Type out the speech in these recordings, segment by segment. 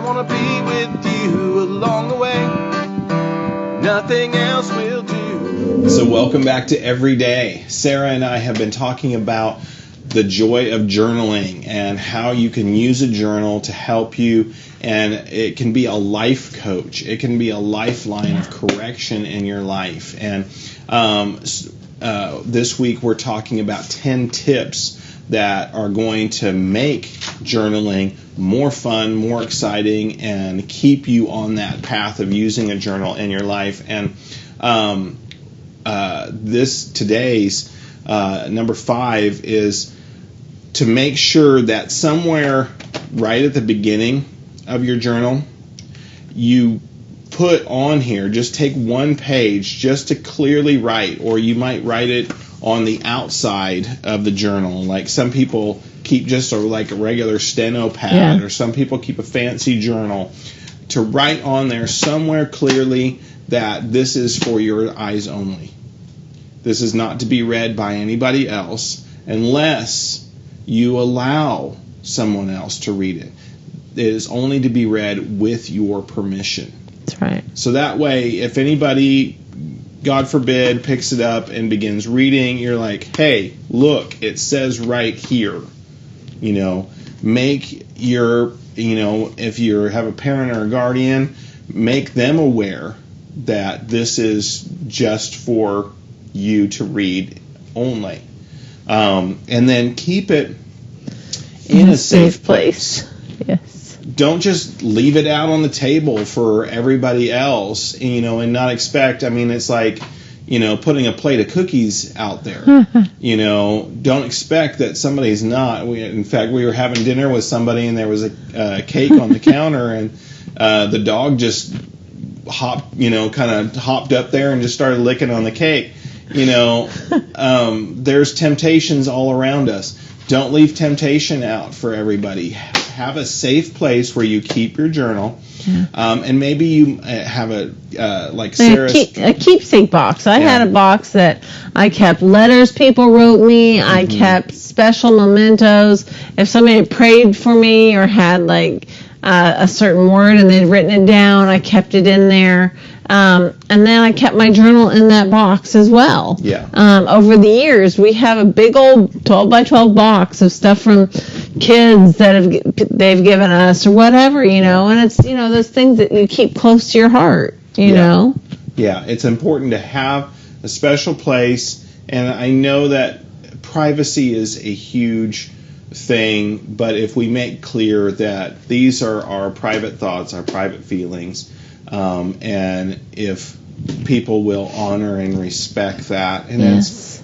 want to be with you along the way. Nothing else will do. So welcome back to EveryDay. Sarah and I have been talking about the joy of journaling and how you can use a journal to help you, and it can be a life coach. It can be a lifeline of correction in your life. And this week we're talking about 10 tips that are going to make journaling more fun, more exciting, and keep you on that path of using a journal in your life. And today's number 5 is to make sure that somewhere right at the beginning of your journal, you put on here, just take one page just to clearly write, or you might write it on the outside of the journal. Like some people keep just like a regular steno pad, or some people keep a fancy journal, to write on there somewhere clearly that this is for your eyes only. This is not to be read by anybody else unless you allow someone else to read it. It is only to be read with your permission. That's right. So that way, if anybody, God forbid, picks it up and begins reading, you're like, hey, look, it says right here. Make your, if you have a parent or a guardian, make them aware that this is just for you to read only. And then keep it in a safe place. Yes. Don't just leave it out on the table for everybody else, and not expect, it's like, putting a plate of cookies out there. Don't expect that somebody's not. In fact, we were having dinner with somebody and there was a cake on the counter, and the dog just hopped up there and just started licking on the cake. There's temptations all around us. Don't leave temptation out for everybody. Have a safe place where you keep your journal, and maybe you have a keepsake box. I had a box that I kept letters people wrote me. I kept special mementos. If somebody prayed for me or had a certain word and they'd written it down, I kept it in there. And then I kept my journal in that box as well. Over the years, we have a big old 12 by 12 box of stuff from kids that they've given us or whatever, and it's, those things that you keep close to your heart, know. Yeah, it's important to have a special place, and I know that privacy is a huge thing, but if we make clear that these are our private thoughts, our private feelings, and if people will honor and respect that,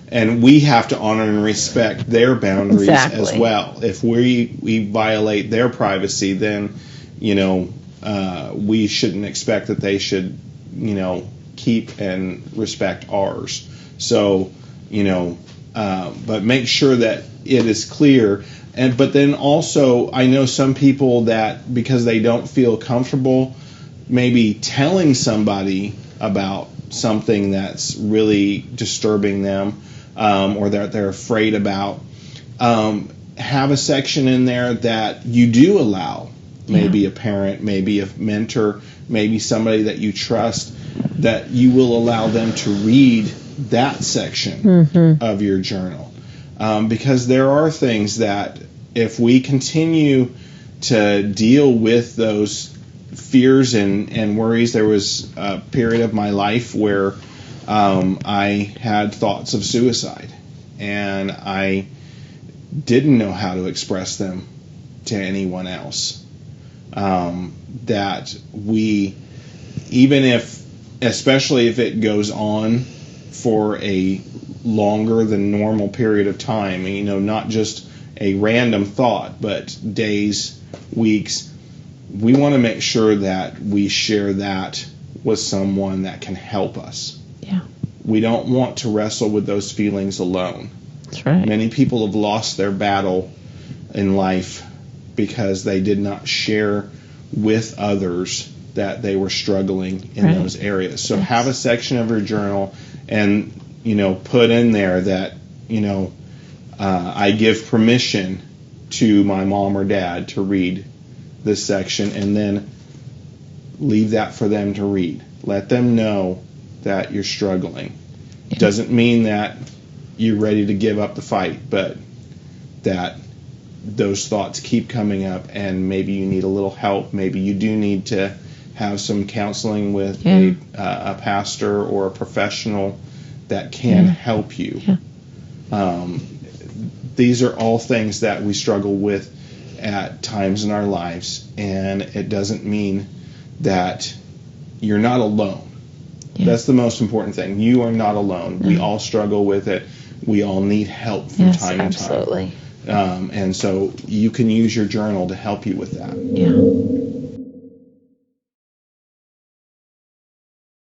and we have to honor and respect their boundaries as well. If we violate their privacy, then we shouldn't expect that they should keep and respect ours. So but make sure that it is clear. But then also, I know some people that because they don't feel comfortable maybe telling somebody about something that's really disturbing them, or that they're afraid about, have a section in there that you do allow maybe a parent, maybe a mentor, maybe somebody that you trust, that you will allow them to read that section of your journal. Because there are things that if we continue to deal with those fears and worries. There was a period of my life where I had thoughts of suicide, and I didn't know how to express them to anyone else. That we, even if, especially if it goes on for a longer than normal period of time, not just a random thought, but days, weeks, we want to make sure that we share that with someone that can help us. Yeah. We don't want to wrestle with those feelings alone. That's right. Many people have lost their battle in life because they did not share with others that they were struggling in those areas. So have a section of your journal and, put in there that, I give permission to my mom or dad to read this section, and then leave that for them to read. Let them know that you're struggling. Yeah. Doesn't mean that you're ready to give up the fight, but that those thoughts keep coming up, and maybe you need a little help. Maybe you do need to have some counseling with a pastor or a professional that can help you. Yeah. These are all things that we struggle with at times in our lives, and it doesn't mean that you're not alone. Yeah. That's the most important thing. You are not alone. We all struggle with it. We all need help from time to time. Absolutely. And so you can use your journal to help you with that. Yeah.